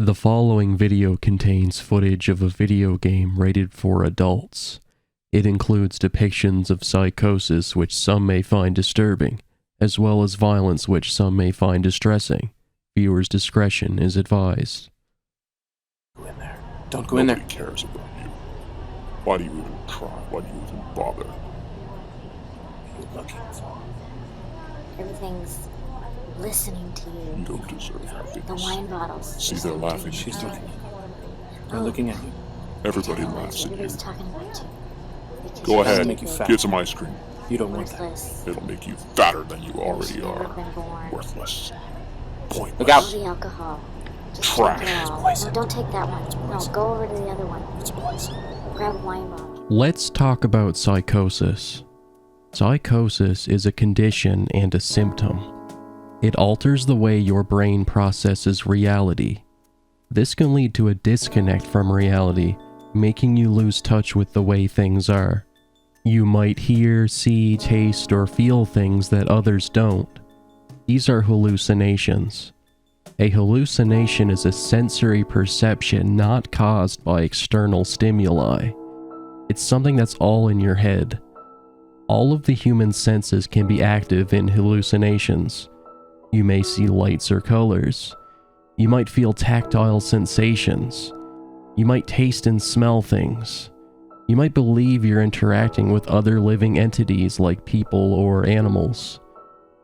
The following video contains footage of a video game rated for adults. It includes depictions of psychosis which some may find disturbing, as well as violence which some may find distressing. Viewers' discretion is advised. Go in there. Don't go in there. Nobody cares about you. Why do you even try? Why do you even bother? What are you looking for? Everything's listening to you. You don't deserve happiness. The wine bottles. See, they're laughing. She's looking at you. They're looking at you. Everybody laughs at you. Everybody's talking about you. Because Go you're ahead, make you stupid, fat. get some ice cream. You don't want that. worthless. It'll make you fatter than you You already should never are. been born. Worthless. Pointless. Look out. All the alcohol. Just Trash. take it all. Poison. No, don't take that one. No, go over to the other one. It's poison. Grab a wine bottle. Let's talk about psychosis. Psychosis is a condition and a symptom. It alters the way your brain processes reality. This can lead to a disconnect from reality, making you lose touch with the way things are. You might hear, see, taste, or feel things that others don't. These are hallucinations. A hallucination is a sensory perception not caused by external stimuli. It's something that's all in your head. All of the human senses can be active in hallucinations. You may see lights or colors. You might feel tactile sensations. You might taste and smell things. You might believe you're interacting with other living entities like people or animals.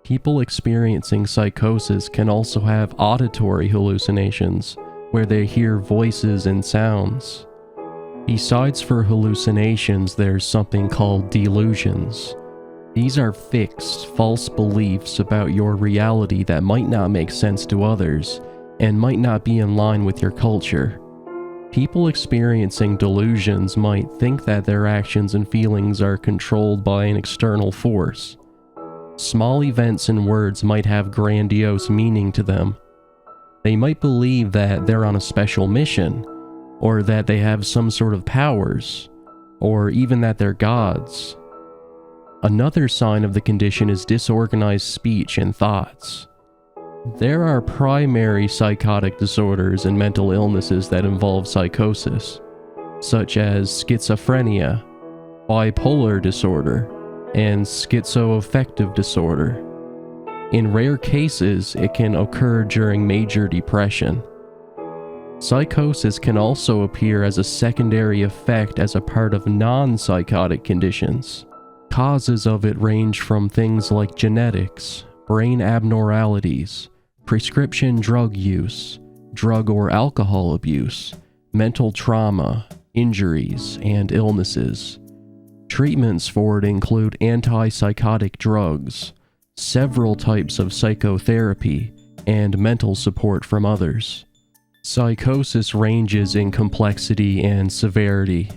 People experiencing psychosis can also have auditory hallucinations, where they hear voices and sounds. Besides for hallucinations, there's something called delusions. These are fixed, false beliefs about your reality that might not make sense to others, and might not be in line with your culture. People experiencing delusions might think that their actions and feelings are controlled by an external force. Small events and words might have grandiose meaning to them. They might believe that they're on a special mission, or that they have some sort of powers, or even that they're gods. Another sign of the condition is disorganized speech and thoughts. There are primary psychotic disorders and mental illnesses that involve psychosis, such as schizophrenia, bipolar disorder, and schizoaffective disorder. In rare cases, it can occur during major depression. Psychosis can also appear as a secondary effect as a part of non-psychotic conditions. Causes of it range from things like genetics, brain abnormalities, prescription drug use, drug or alcohol abuse, mental trauma, injuries, and illnesses. Treatments for it include antipsychotic drugs, several types of psychotherapy, and mental support from others. Psychosis ranges in complexity and severity.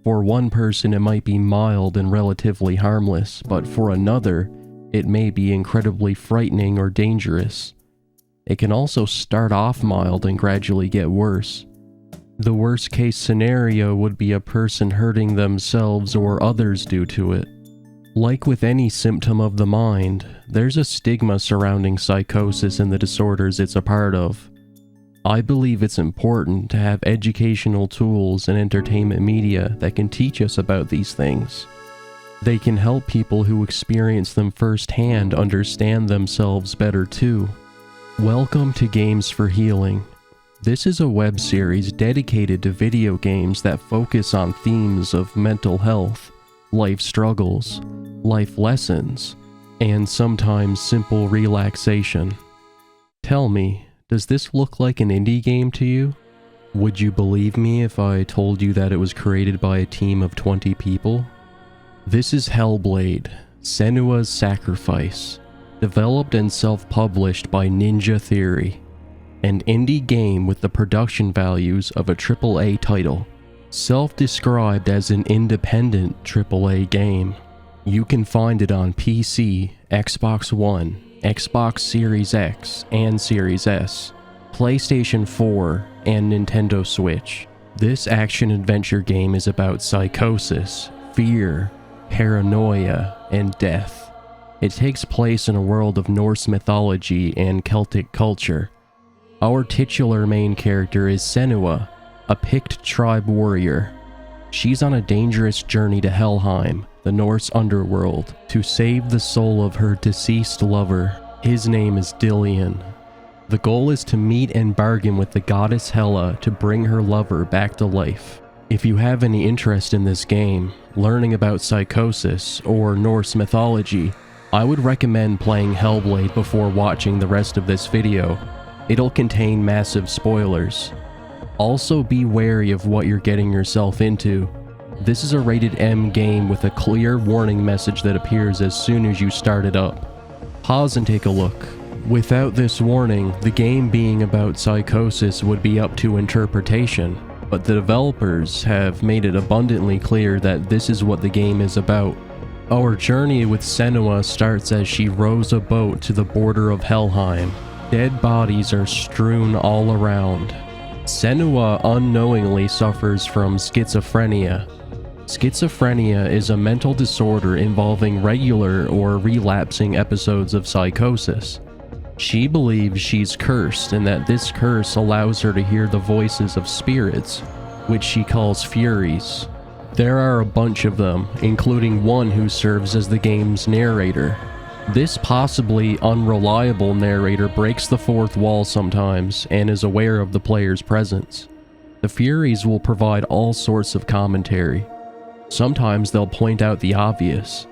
For one person, it might be mild and relatively harmless, but for another, it may be incredibly frightening or dangerous. It can also start off mild and gradually get worse. The worst case scenario would be a person hurting themselves or others due to it. Like with any symptom of the mind, there's a stigma surrounding psychosis and the disorders it's a part of. I believe it's important to have educational tools and entertainment media that can teach us about these things. They can help people who experience them firsthand understand themselves better too. Welcome to Games for Healing. This is a web series dedicated to video games that focus on themes of mental health, life struggles, life lessons, and sometimes simple relaxation. Tell me, does this look like an indie game to you? Would you believe me if I told you that it was created by a team of 20 people? This is Hellblade, Senua's Sacrifice, developed and self-published by Ninja Theory, an indie game with the production values of a AAA title, self-described as an independent AAA game. You can find it on PC, Xbox One, Xbox Series X and Series S, PlayStation 4, and Nintendo Switch. This action-adventure game is about psychosis, fear, paranoia, and death. It takes place in a world of Norse mythology and Celtic culture. Our titular main character is Senua, a Pict tribe warrior. She's on a dangerous journey to Helheim, the Norse underworld, to save the soul of her deceased lover. His name is Dillion. The goal is to meet and bargain with the goddess Hela to bring her lover back to life. If you have any interest in this game, learning about Psychosis or Norse mythology, I would recommend playing Hellblade before watching the rest of this video. It'll contain massive spoilers. Also be wary of what you're getting yourself into. This is a rated M game with a clear warning message that appears as soon as you start it up. Pause and take a look. Without this warning, the game being about psychosis would be up to interpretation, but the developers have made it abundantly clear that this is what the game is about. Our journey with Senua starts as she rows a boat to the border of Helheim. Dead bodies are strewn all around. Senua unknowingly suffers from schizophrenia. Schizophrenia is a mental disorder involving regular or relapsing episodes of psychosis. She believes she's cursed and that this curse allows her to hear the voices of spirits, which she calls Furies. There are a bunch of them, including one who serves as the game's narrator. This possibly unreliable narrator breaks the fourth wall sometimes and is aware of the player's presence. The Furies will provide all sorts of commentary. Sometimes they'll point out the obvious.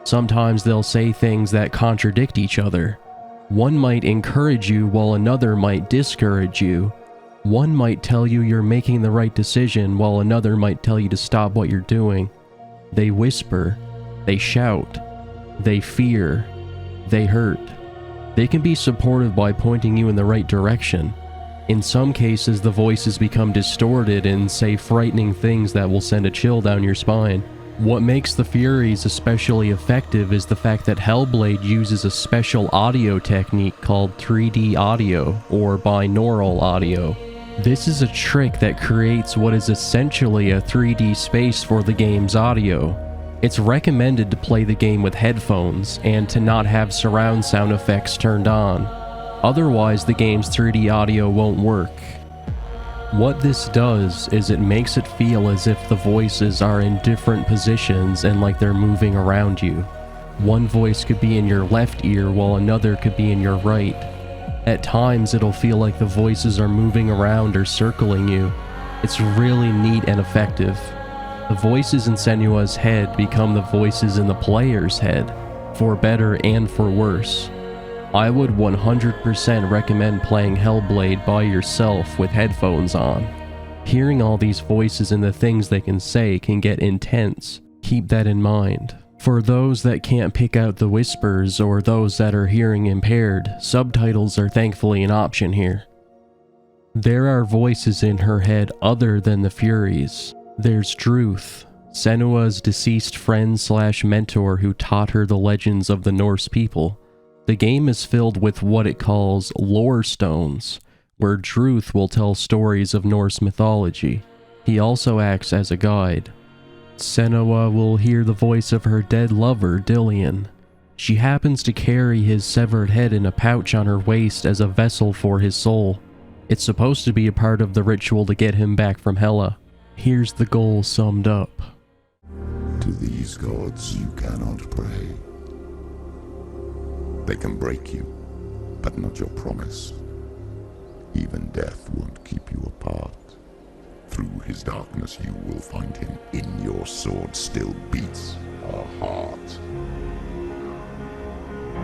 Sometimes they'll say things that contradict each other. One might encourage you while another might discourage you. One might tell you you're making the right decision while another might tell you to stop what you're doing. They whisper, they shout, they fear, they hurt. They can be supportive by pointing you in the right direction. In some cases, the voices become distorted and say frightening things that will send a chill down your spine. What makes the Furies especially effective is the fact that Hellblade uses a special audio technique called 3D audio, or binaural audio. This is a trick that creates what is essentially a 3D space for the game's audio. It's recommended to play the game with headphones and to not have surround sound effects turned on. Otherwise, the game's 3D audio won't work. What this does is it makes it feel as if the voices are in different positions and like they're moving around you. One voice could be in your left ear while another could be in your right. At times it'll feel like the voices are moving around or circling you. It's really neat and effective. The voices in Senua's head become the voices in the player's head, for better and for worse. I would 100% recommend playing Hellblade by yourself with headphones on. Hearing all these voices and the things they can say can get intense. Keep that in mind. For those that can't pick out the whispers or those that are hearing impaired, subtitles are thankfully an option here. There are voices in her head other than the Furies. There's Druth, Senua's deceased friend/mentor who taught her the legends of the Norse people. The game is filled with what it calls lore stones, where Druth will tell stories of Norse mythology. He also acts as a guide. Senua will hear the voice of her dead lover, Dillion. She happens to carry his severed head in a pouch on her waist as a vessel for his soul. It's supposed to be a part of the ritual to get him back from Hela. Here's the goal summed up. To these gods you cannot pray. They can break you, but not your promise. Even death won't keep you apart. Through his darkness you will find him. In your sword still beats a heart.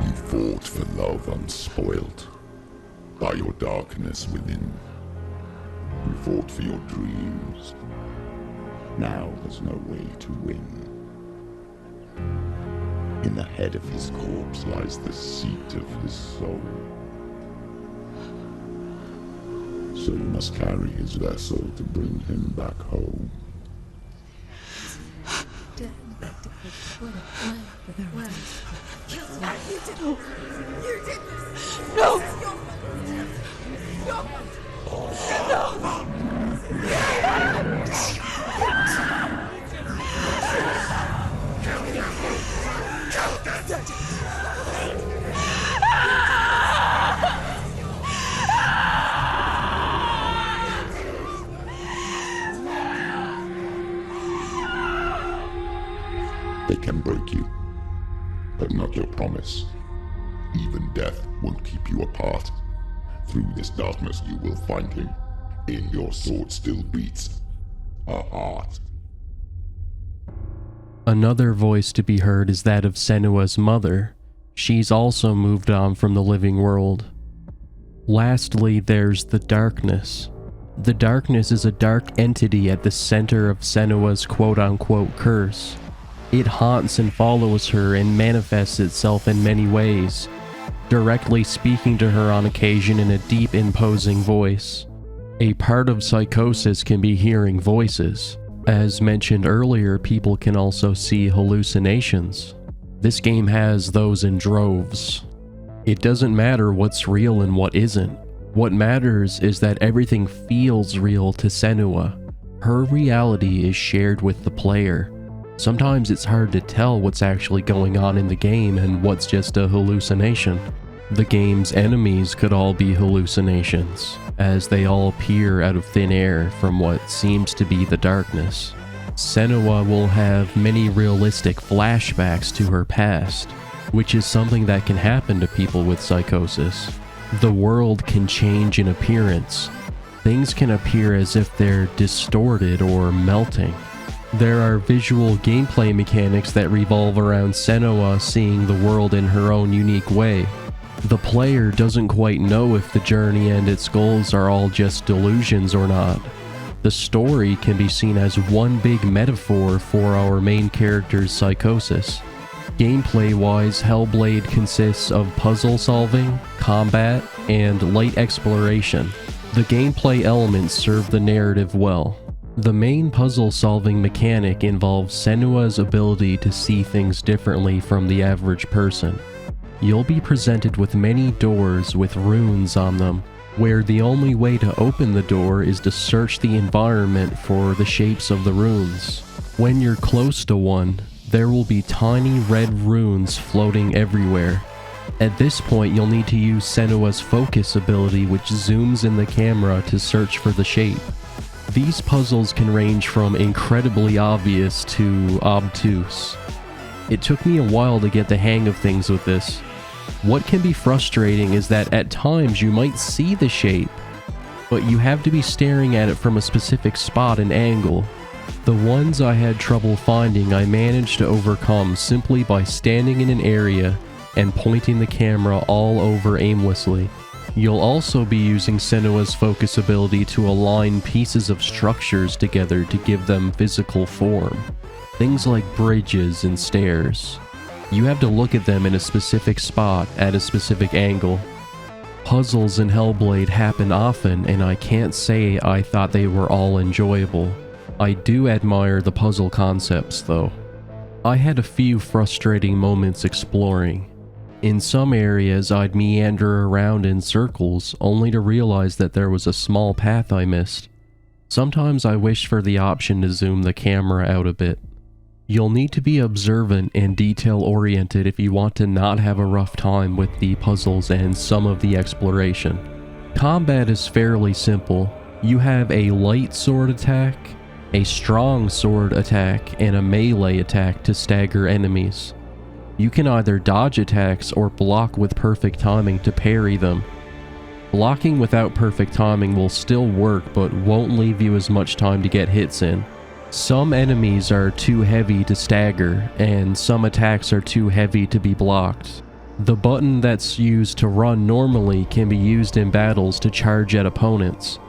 You fought for love unspoilt by your darkness within. You fought for your dreams. Now there's no way to win. In the head of his corpse lies the seat of his soul. So you must carry his vessel to bring him back home. No! They can break you, but not your promise. Even death won't keep you apart. Through this darkness you will find him. In your sword still beats a heart. Another voice to be heard is that of Senua's mother. She's also moved on from the living world. Lastly, there's the darkness. The darkness is a dark entity at the center of Senua's quote-unquote curse. It haunts and follows her and manifests itself in many ways, directly speaking to her on occasion in a deep, imposing voice. A part of psychosis can be hearing voices. As mentioned earlier, people can also see hallucinations. This game has those in droves. It doesn't matter what's real and what isn't. What matters is that everything feels real to Senua. Her reality is shared with the player. Sometimes it's hard to tell what's actually going on in the game and what's just a hallucination. The game's enemies could all be hallucinations, as they all appear out of thin air from what seems to be the darkness. Senua will have many realistic flashbacks to her past, which is something that can happen to people with psychosis. The world can change in appearance. Things can appear as if they're distorted or melting. There are visual gameplay mechanics that revolve around Senua seeing the world in her own unique way. The player doesn't quite know if the journey and its goals are all just delusions or not. The story can be seen as one big metaphor for our main character's psychosis. Gameplay-wise, Hellblade consists of puzzle solving, combat, and light exploration. The gameplay elements serve the narrative well. The main puzzle-solving mechanic involves Senua's ability to see things differently from the average person. You'll be presented with many doors with runes on them, where the only way to open the door is to search the environment for the shapes of the runes. When you're close to one, there will be tiny red runes floating everywhere. At this point, you'll need to use Senua's focus ability, which zooms in the camera to search for the shape. These puzzles can range from incredibly obvious to obtuse. It took me a while to get the hang of things with this. What can be frustrating is that at times you might see the shape, but you have to be staring at it from a specific spot and angle. The ones I had trouble finding I managed to overcome simply by standing in an area and pointing the camera all over aimlessly. You'll also be using Senua's focus ability to align pieces of structures together to give them physical form. Things like bridges and stairs. You have to look at them in a specific spot at a specific angle. Puzzles in Hellblade happen often, and I can't say I thought they were all enjoyable. I do admire the puzzle concepts though. I had a few frustrating moments exploring. In some areas I'd meander around in circles only to realize that there was a small path I missed. Sometimes I wished for the option to zoom the camera out a bit. You'll need to be observant and detail-oriented if you want to not have a rough time with the puzzles and some of the exploration. Combat is fairly simple. You have a light sword attack, a strong sword attack, and a melee attack to stagger enemies. You can either dodge attacks or block with perfect timing to parry them. Blocking without perfect timing will still work but won't leave you as much time to get hits in. Some enemies are too heavy to stagger, and some attacks are too heavy to be blocked. The button that's used to run normally can be used in battles to charge at opponents.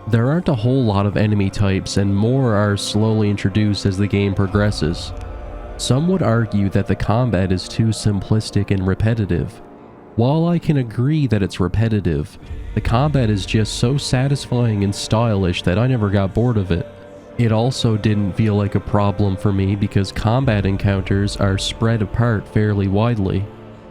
There aren't a whole lot of enemy types, and more are slowly introduced as the game progresses. Some would argue that the combat is too simplistic and repetitive. While I can agree that it's repetitive, the combat is just so satisfying and stylish that I never got bored of it. It also didn't feel like a problem for me because combat encounters are spread apart fairly widely.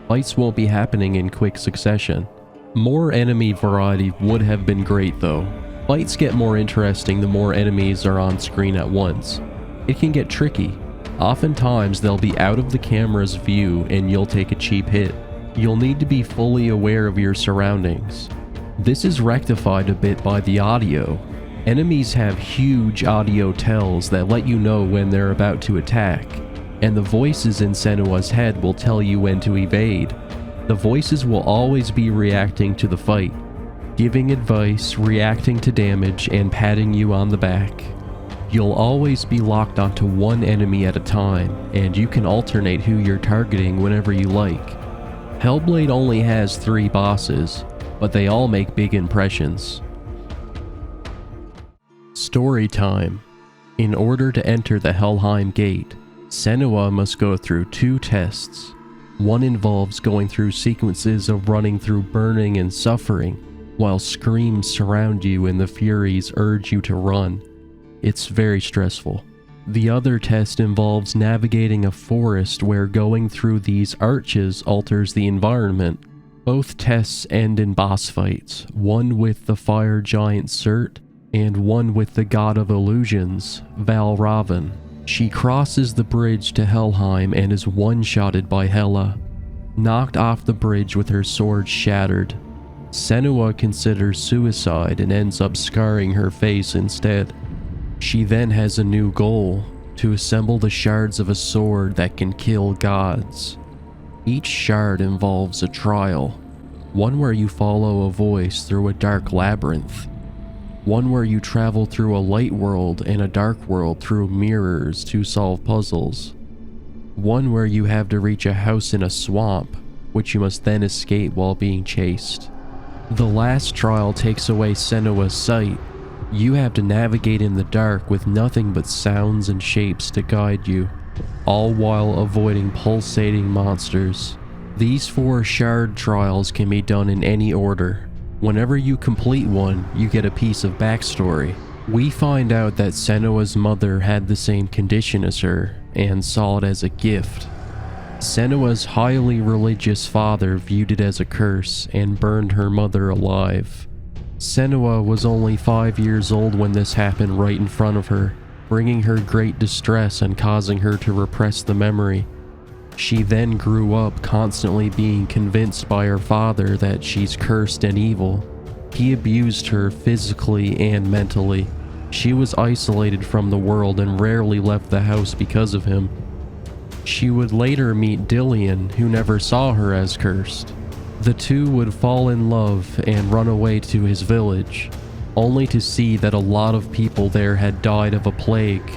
Fights won't be happening in quick succession. More enemy variety would have been great though. Fights get more interesting the more enemies are on screen at once. It can get tricky. Oftentimes they'll be out of the camera's view and you'll take a cheap hit. You'll need to be fully aware of your surroundings. This is rectified a bit by the audio. Enemies have huge audio tells that let you know when they're about to attack. and the voices in Senua's head will tell you when to evade. The voices will always be reacting to the fight, giving advice, reacting to damage, and patting you on the back. You'll always be locked onto one enemy at a time, and you can alternate who you're targeting whenever you like. Hellblade only has 3 bosses, but they all make big impressions. Story time. In order to enter the Helheim Gate, Senua must go through 2 tests. One involves going through sequences of running through burning and suffering, while screams surround you and the Furies urge you to run. It's very stressful. The other test involves navigating a forest where going through these arches alters the environment. Both tests end in boss fights, one with the fire giant Surt, and one with the god of illusions, Raevenn. She crosses the bridge to Helheim and is one-shotted by Hela, knocked off the bridge with her sword shattered. Senua considers suicide and ends up scarring her face instead. She then has a new goal, to assemble the shards of a sword that can kill gods. Each shard involves a trial, one where you follow a voice through a dark labyrinth, one where you travel through a light world and a dark world through mirrors to solve puzzles, one where you have to reach a house in a swamp, which you must then escape while being chased. The last trial takes away Senua's sight. You have to navigate in the dark with nothing but sounds and shapes to guide you, all while avoiding pulsating monsters. These 4 shard trials can be done in any order. Whenever you complete one, you get a piece of backstory. We find out that Senua's mother had the same condition as her, and saw it as a gift. Senua's highly religious father viewed it as a curse, and burned her mother alive. Senua was only 5 years old when this happened right in front of her, bringing her great distress and causing her to repress the memory. She then grew up constantly being convinced by her father that she's cursed and evil. He abused her physically and mentally. She was isolated from the world and rarely left the house because of him. She would later meet Dillion, who never saw her as cursed. The two would fall in love and run away to his village, only to see that a lot of people there had died of a plague.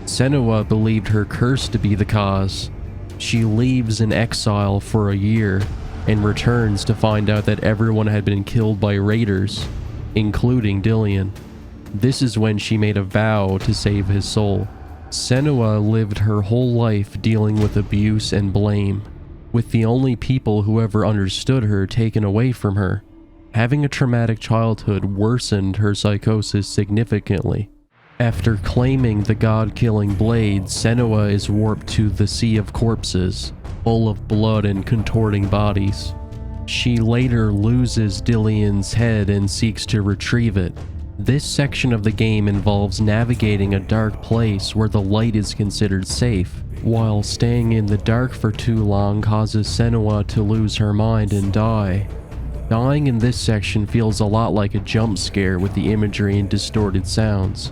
Senua believed her curse to be the cause. She leaves in exile for a year and returns to find out that everyone had been killed by raiders, including Dillion. This is when she made a vow to save his soul. Senua lived her whole life dealing with abuse and blame, with the only people who ever understood her taken away from her. Having a traumatic childhood worsened her psychosis significantly. After claiming the god-killing blade, Senua is warped to the Sea of Corpses, full of blood and contorting bodies. She later loses Dillion's head and seeks to retrieve it. This section of the game involves navigating a dark place where the light is considered safe, while staying in the dark for too long causes Senua to lose her mind and die. Dying in this section feels a lot like a jump scare with the imagery and distorted sounds.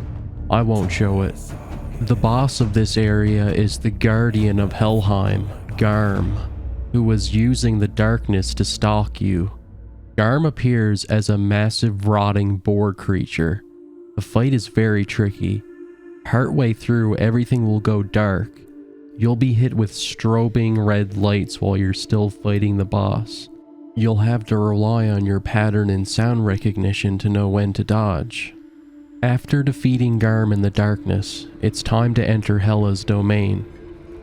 I won't show it. The boss of this area is the Guardian of Helheim, Garm, who was using the darkness to stalk you. Garm appears as a massive rotting boar creature. The fight is very tricky. Partway through, everything will go dark. You'll be hit with strobing red lights while you're still fighting the boss. You'll have to rely on your pattern and sound recognition to know when to dodge. After defeating Garm in the darkness, it's time to enter Hela's domain.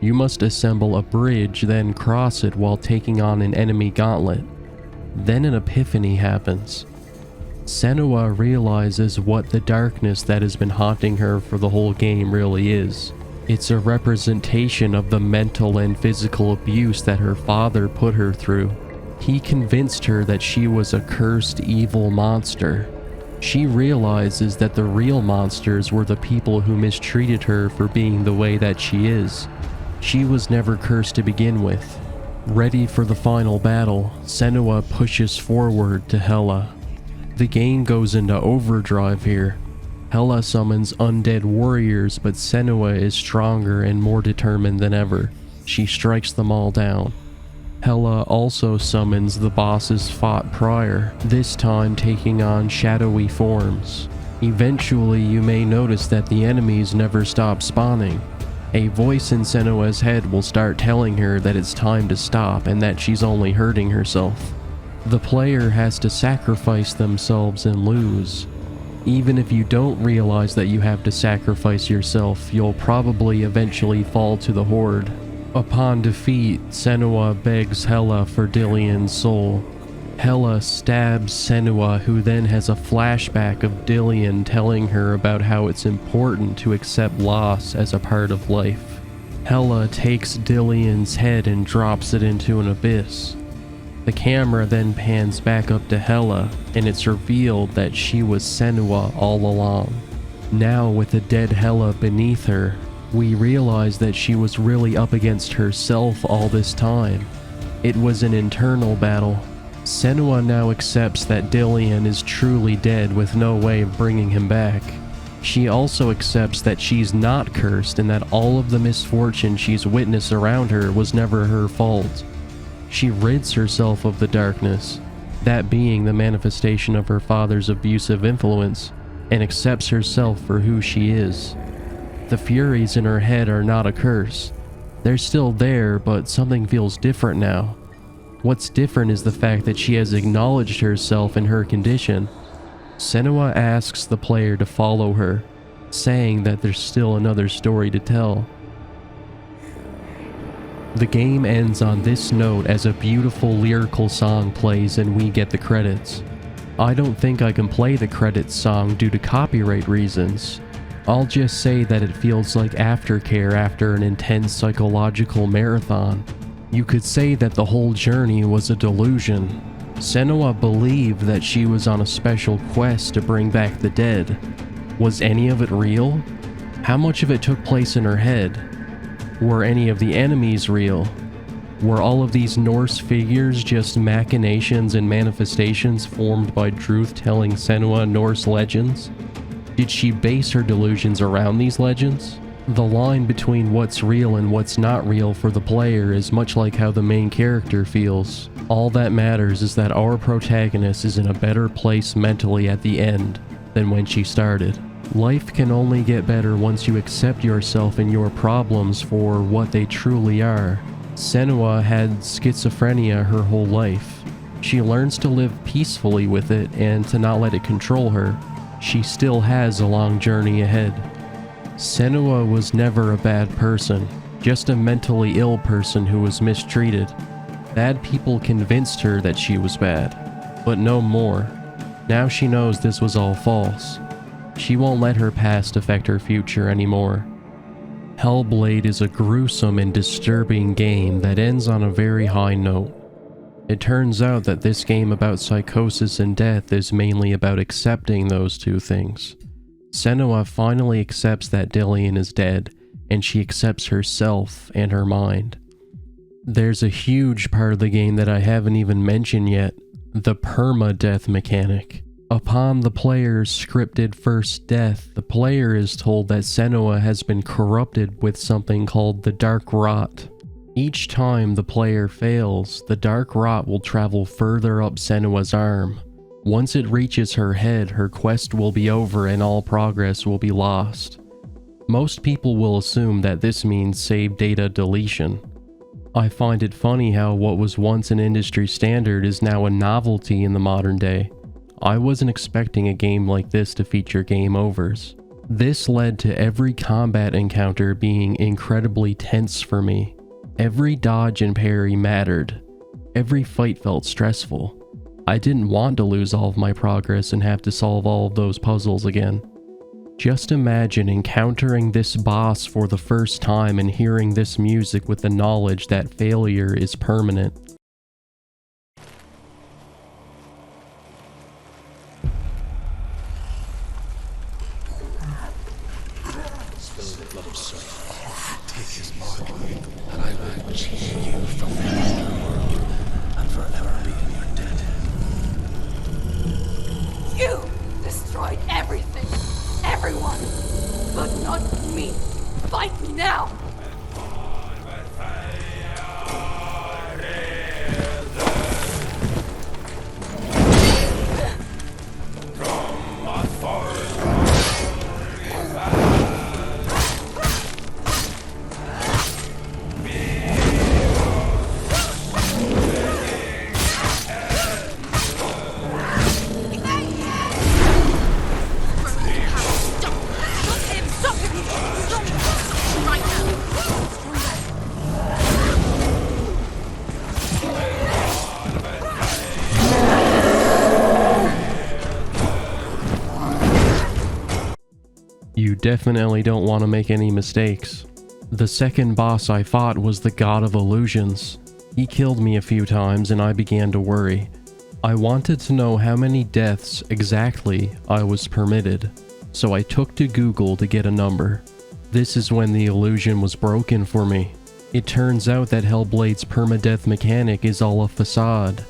You must assemble a bridge, then cross it while taking on an enemy gauntlet. Then an epiphany happens. Senua realizes what the darkness that has been haunting her for the whole game really is. It's a representation of the mental and physical abuse that her father put her through. He convinced her that she was a cursed evil monster. She realizes that the real monsters were the people who mistreated her for being the way that she is. She was never cursed to begin with. Ready for the final battle, Senua pushes forward to Hela. The game goes into overdrive here. Hela summons undead warriors, but Senua is stronger and more determined than ever. She strikes them all down. Hela also summons the bosses fought prior, this time taking on shadowy forms. Eventually, you may notice that the enemies never stop spawning. A voice in Senua's head will start telling her that it's time to stop and that she's only hurting herself. The player has to sacrifice themselves and lose. Even if you don't realize that you have to sacrifice yourself, you'll probably eventually fall to the Horde. Upon defeat, Senua begs Hela for Dillian's soul. Hela stabs Senua, who then has a flashback of Dillian telling her about how it's important to accept loss as a part of life. Hela takes Dillian's head and drops it into an abyss. The camera then pans back up to Hela, and it's revealed that she was Senua all along. Now, with the dead Hela beneath her, we realize that she was really up against herself all this time. It was an internal battle. Senua now accepts that Dillian is truly dead with no way of bringing him back. She also accepts that she's not cursed and that all of the misfortune she's witnessed around her was never her fault. She rids herself of the darkness, that being the manifestation of her father's abusive influence, and accepts herself for who she is. The Furies in her head are not a curse. They're still there, but something feels different now. What's different is the fact that she has acknowledged herself and her condition. Senua asks the player to follow her, saying that there's still another story to tell. The game ends on this note as a beautiful lyrical song plays and we get the credits. I don't think I can play the credits song due to copyright reasons. I'll just say that it feels like aftercare after an intense psychological marathon. You could say that the whole journey was a delusion. Senua believed that she was on a special quest to bring back the dead. Was any of it real? How much of it took place in her head? Were any of the enemies real? Were all of these Norse figures just machinations and manifestations formed by Druth telling Senua Norse legends? Did she base her delusions around these legends? The line between what's real and what's not real for the player is much like how the main character feels. All that matters is that our protagonist is in a better place mentally at the end than when she started. Life can only get better once you accept yourself and your problems for what they truly are. Senua had schizophrenia her whole life. She learns to live peacefully with it and to not let it control her. She still has a long journey ahead. Senua was never a bad person, just a mentally ill person who was mistreated. Bad people convinced her that she was bad, but no more. Now she knows this was all false. She won't let her past affect her future anymore. Hellblade is a gruesome and disturbing game that ends on a very high note. It turns out that this game about psychosis and death is mainly about accepting those two things. Senua finally accepts that Dillian is dead, and she accepts herself and her mind. There's a huge part of the game that I haven't even mentioned yet, the perma-death mechanic. Upon the player's scripted first death, the player is told that Senua has been corrupted with something called the Dark Rot. Each time the player fails, the Dark Rot will travel further up Senua's arm. Once it reaches her head, her quest will be over and all progress will be lost. Most people will assume that this means save data deletion. I find it funny how what was once an industry standard is now a novelty in the modern day. I wasn't expecting a game like this to feature game overs. This led to every combat encounter being incredibly tense for me. Every dodge and parry mattered. Every fight felt stressful. I didn't want to lose all of my progress and have to solve all of those puzzles again. Just imagine encountering this boss for the first time and hearing this music with the knowledge that failure is permanent. You destroyed everything! me! Fight me now! You definitely don't want to make any mistakes. The second boss I fought was the God of Illusions. He killed me a few times and I began to worry. I wanted to know how many deaths exactly I was permitted, so I took to Google to get a number. This is when the illusion was broken for me. It turns out that Hellblade's permadeath mechanic is all a facade.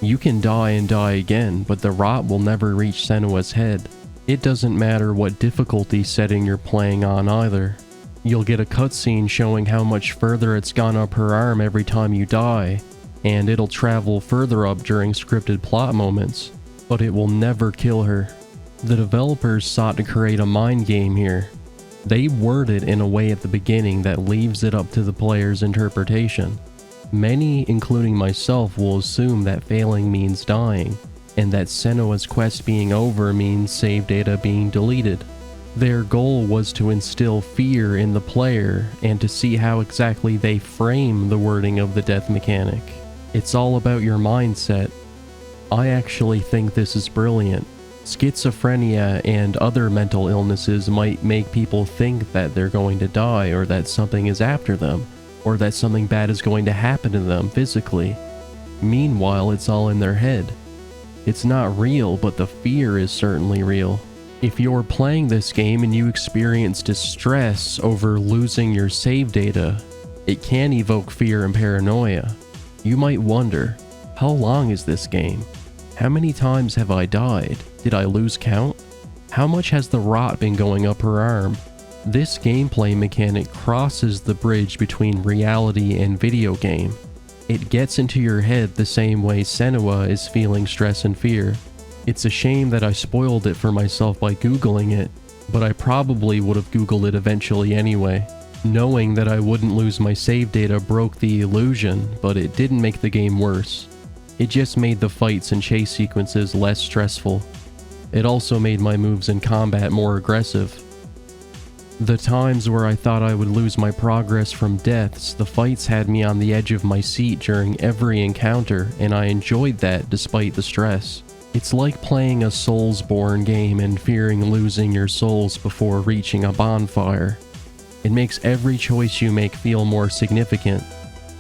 You can die and die again, but the rot will never reach Senua's head. It doesn't matter what difficulty setting you're playing on either. You'll get a cutscene showing how much further it's gone up her arm every time you die, and it'll travel further up during scripted plot moments, but it will never kill her. The developers sought to create a mind game here. They word it in a way at the beginning that leaves it up to the player's interpretation. Many, including myself, will assume that failing means dying, and that Senua's quest being over means save data being deleted. Their goal was to instill fear in the player and to see how exactly they frame the wording of the death mechanic. It's all about your mindset. I actually think this is brilliant. Schizophrenia and other mental illnesses might make people think that they're going to die, or that something is after them, or that something bad is going to happen to them physically. Meanwhile, it's all in their head. It's not real, but the fear is certainly real. If you're playing this game and you experience distress over losing your save data, it can evoke fear and paranoia. You might wonder, how long is this game? How many times have I died? Did I lose count? How much has the rot been going up her arm? This gameplay mechanic crosses the bridge between reality and video game. It gets into your head the same way Senua is feeling stress and fear. It's a shame that I spoiled it for myself by Googling it, but I probably would have Googled it eventually anyway. Knowing that I wouldn't lose my save data broke the illusion, but it didn't make the game worse. It just made the fights and chase sequences less stressful. It also made my moves in combat more aggressive. The times where I thought I would lose my progress from deaths, the fights had me on the edge of my seat during every encounter, and I enjoyed that despite the stress. It's like playing a Soulsborne game and fearing losing your souls before reaching a bonfire. It makes every choice you make feel more significant.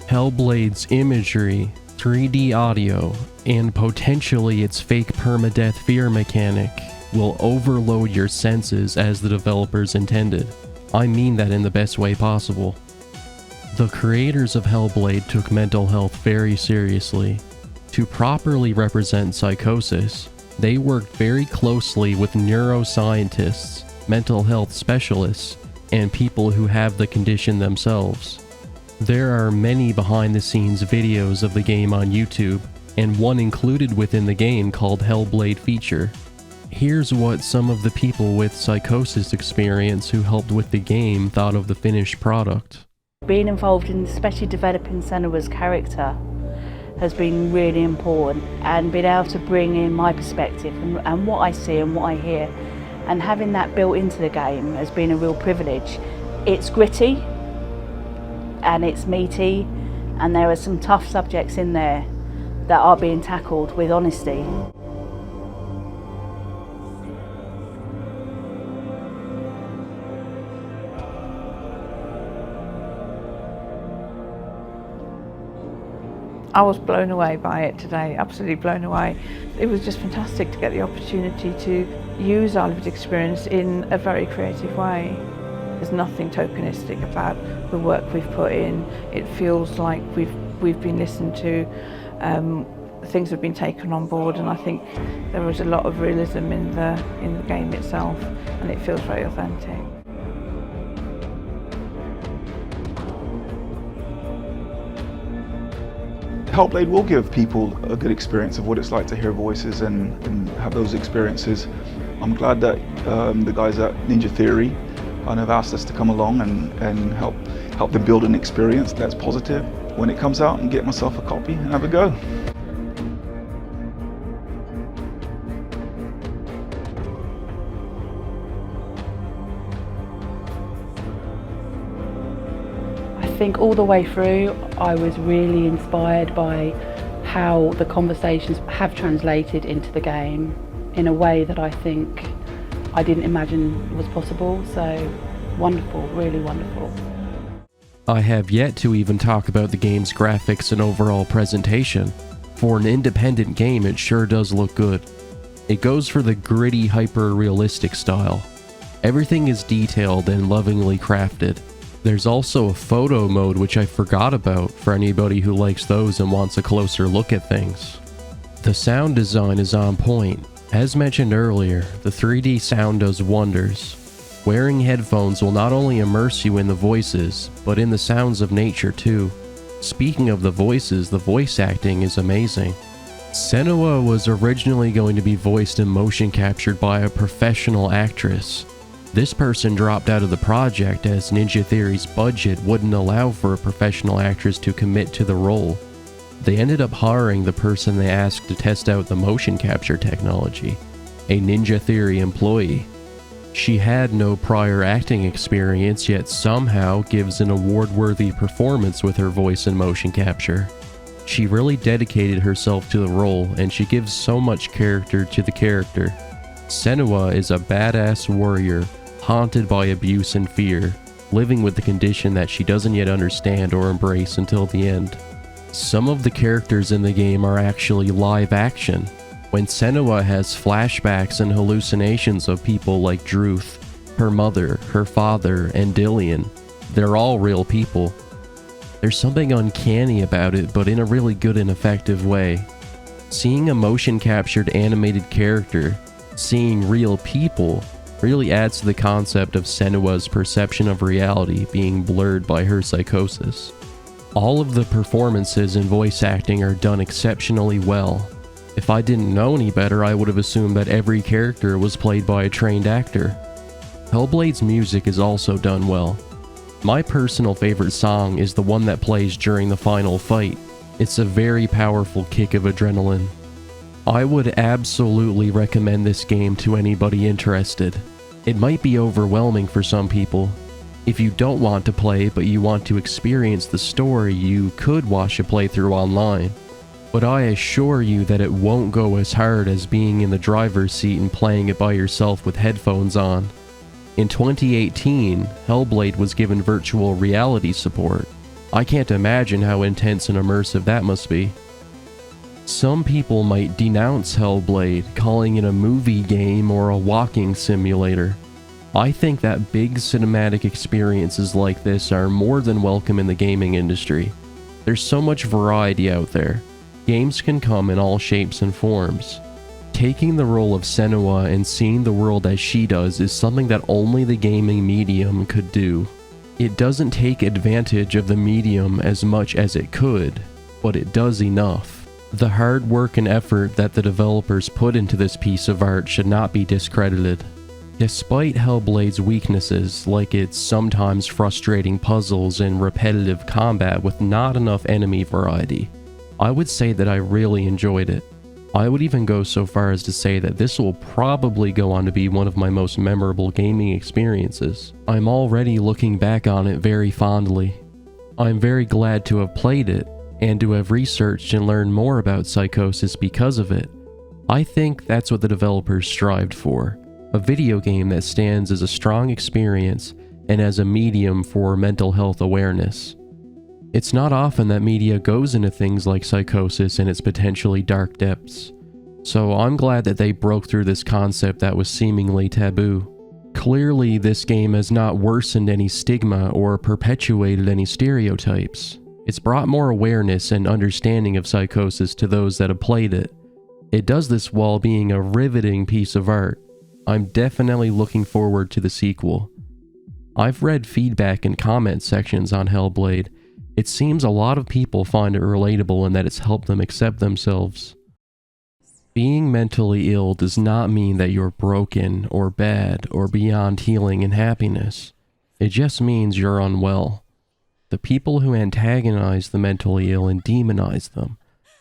Hellblade's imagery, 3D audio, and potentially its fake permadeath fear mechanic will overload your senses as the developers intended. I mean that in the best way possible. The creators of Hellblade took mental health very seriously. To properly represent Psychosis, they worked very closely with neuroscientists, mental health specialists, and people who have the condition themselves. There are many behind-the-scenes videos of the game on YouTube, and one included within the game called Hellblade Feature. Here's what some of the people with Psychosis experience who helped with the game thought of the finished product. Being involved in especially developing Senua's character has been really important, and being able to bring in my perspective and what I see and what I hear, and having that built into the game has been a real privilege. It's gritty and it's meaty, and there are some tough subjects in there that are being tackled with honesty. I was blown away by it today, absolutely blown away. It was just fantastic to get the opportunity to use our lived experience in a very creative way. There's nothing tokenistic about the work we've put in. It feels like we've been listened to, things have been taken on board, and I think there was a lot of realism in the game itself, and it feels very authentic. Hellblade will give people a good experience of what it's like to hear voices and have those experiences. I'm glad that the guys at Ninja Theory have asked us to come along and help them build an experience that's positive when it comes out, and get myself a copy and have a go. I think all the way through I was really inspired by how the conversations have translated into the game in a way that I think I didn't imagine was possible. So wonderful, really wonderful. I have yet to even talk about the game's graphics and overall presentation. For an independent game, it sure does look good. It goes for the gritty, hyper-realistic style. Everything is detailed and lovingly crafted. There's also a photo mode, which I forgot about, for anybody who likes those and wants a closer look at things. The sound design is on point. As mentioned earlier, the 3D sound does wonders. Wearing headphones will not only immerse you in the voices, but in the sounds of nature too. Speaking of the voices, the voice acting is amazing. Senua was originally going to be voiced and motion captured by a professional actress. This person dropped out of the project as Ninja Theory's budget wouldn't allow for a professional actress to commit to the role. They ended up hiring the person they asked to test out the motion capture technology, a Ninja Theory employee. She had no prior acting experience, yet somehow gives an award-worthy performance with her voice and motion capture. She really dedicated herself to the role, and she gives so much character to the character. Senua is a badass warrior, haunted by abuse and fear, living with the condition that she doesn't yet understand or embrace until the end. Some of the characters in the game are actually live action. When Senua has flashbacks and hallucinations of people like Druth, her mother, her father, and Dillian, they're all real people. There's something uncanny about it, but in a really good and effective way. Seeing a motion captured animated character, seeing real people, really adds to the concept of Senua's perception of reality being blurred by her psychosis. All of the performances and voice acting are done exceptionally well. If I didn't know any better, I would have assumed that every character was played by a trained actor. Hellblade's music is also done well. My personal favorite song is the one that plays during the final fight. It's a very powerful kick of adrenaline. I would absolutely recommend this game to anybody interested. It might be overwhelming for some people. If you don't want to play but you want to experience the story, you could watch a playthrough online. But I assure you that it won't go as hard as being in the driver's seat and playing it by yourself with headphones on. In 2018, Hellblade was given virtual reality support. I can't imagine how intense and immersive that must be. Some people might denounce Hellblade, calling it a movie game or a walking simulator. I think that big cinematic experiences like this are more than welcome in the gaming industry. There's so much variety out there. Games can come in all shapes and forms. Taking the role of Senua and seeing the world as she does is something that only the gaming medium could do. It doesn't take advantage of the medium as much as it could, but it does enough. The hard work and effort that the developers put into this piece of art should not be discredited. Despite Hellblade's weaknesses, like its sometimes frustrating puzzles and repetitive combat with not enough enemy variety, I would say that I really enjoyed it. I would even go so far as to say that this will probably go on to be one of my most memorable gaming experiences. I'm already looking back on it very fondly. I'm very glad to have played it, and to have researched and learned more about Psychosis because of it. I think that's what the developers strived for. A video game that stands as a strong experience and as a medium for mental health awareness. It's not often that media goes into things like Psychosis and its potentially dark depths. So I'm glad that they broke through this concept that was seemingly taboo. Clearly, this game has not worsened any stigma or perpetuated any stereotypes. It's brought more awareness and understanding of Psychosis to those that have played it. It does this while being a riveting piece of art. I'm definitely looking forward to the sequel. I've read feedback and comment sections on Hellblade, It seems a lot of people find it relatable in that it's helped them accept themselves. Being mentally ill does not mean that you're broken or bad or beyond healing and happiness. It just means you're unwell. The people who antagonize the mentally ill and demonize them,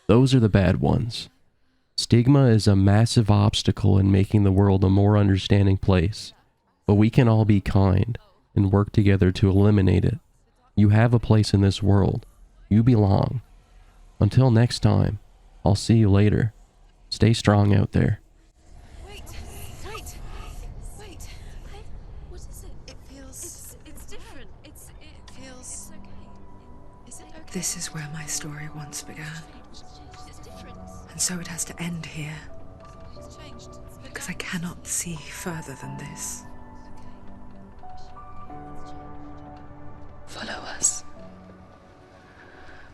those are the bad ones. Stigma is a massive obstacle in making the world a more understanding place, but we can all be kind and work together to eliminate it. You have a place in this world. You belong. Until next time, I'll see you later. Stay strong out there. Wait. What is it? It feels... It's different. It feels... It's okay. Is it okay? This is where my story once began. It's different. And so it has to end here, It's changed. because I cannot see further than this. Follow us.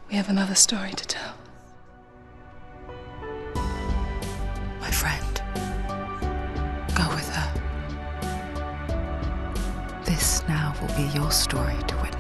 We have another story to tell. My friend, go with her. This now will be your story to witness.